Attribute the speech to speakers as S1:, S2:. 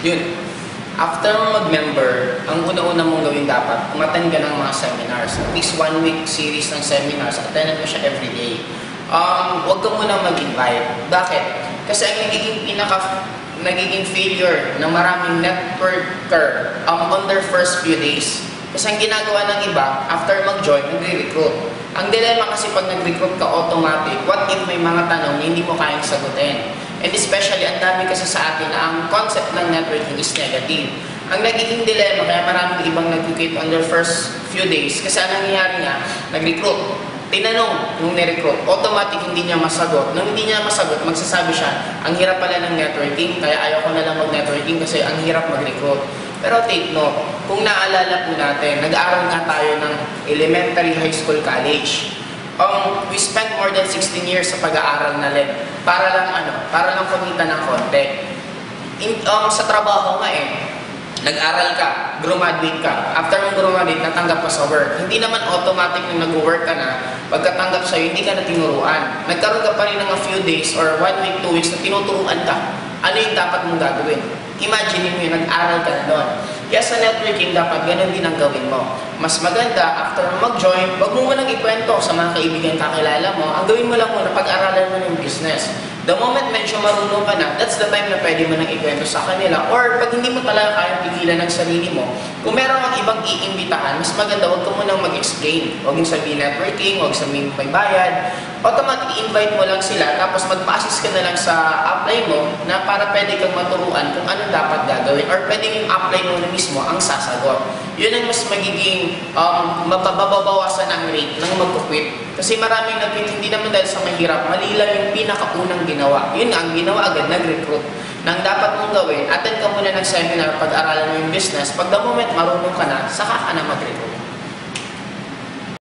S1: Yun. After mag-member, ang una-una mong gawin dapat, umattend ka ng mga seminars. At least 1 week series ng seminars. Attendan mo siya everyday. Huwag ka muna mag-invite. Bakit? Kasi ang nagiging failure ng maraming networker on their first few days. Kasi ang ginagawa ng iba, after mag-join, nagre-recruit. Ang dilemma kasi pag nag-recruit ka automatic, what if may mga tanong na hindi mo kayang sagutin? And especially, ang dami kasi sa atin na ang concept ng networking is negative. Ang nagiging dilemma, kaya maraming ibang nag-quit on their first few days, kasi ang nangyayari nga, nag-recruit. Tinanong nung ni-recruit, automatic hindi niya masagot. Nung hindi niya masagot, magsasabi siya, ang hirap pala ng networking, kaya ayaw ko na lang mag-networking kasi ang hirap mag-recruit. Pero take note, kung naalala po natin, nag-aaral nga tayo ng elementary, high school, college. We spent more than 16 years sa pag-aaral na para lang kumita ng konti. Sa trabaho nga nag-aral ka, graduate ka. After mong graduate, natanggap ka sa work. Hindi naman automatic na nag-work ka na, pagkatanggap sa'yo, hindi ka na tinuruan. Nagkaroon ka pa rin ng a few days or 1 week, 2 weeks na tinuturuan ka. Ano yung dapat mong gagawin? Imagine mo yun, nag-aral ka na doon. Kaya sa networking, dapat ganun din ang gawin mo. Mas maganda, after mag-join, wag mo munang ikwento sa mga kaibigan kakilala mo. Ang gawin mo lang muna, pag-aralan mo ng business. The moment medyo marunong ka na, that's the time na pwede mo nang ikwento sa kanila. Or pag hindi mo talaga kayang pigilan ng sarili mo, kung meron kang ibang iimbitahan, mas maganda, wag ka munang mag-explain. Huwag yung sabihin networking, huwag sabihin may bayad. Automatic, invite mo lang sila, tapos magpa-assist ka na lang sa apply mo na para pwede kang maturuan kung ano dapat gagawin. Or pwede yung apply mo na mismo ang sasagot. Yun ang mas magiging mapababawasan ang rate ng mag-quit. Kasi maraming nag-quit, hindi naman dahil sa mahirap, mali lang yung pinakaunang ginawa. Yun nga, ang ginawa agad, nag-recruit. Nang dapat mong gawin, attend ka muna ng seminar, pag-aralan mo yung business. Pag the moment marunong ka na, saka ka na mag-recruit.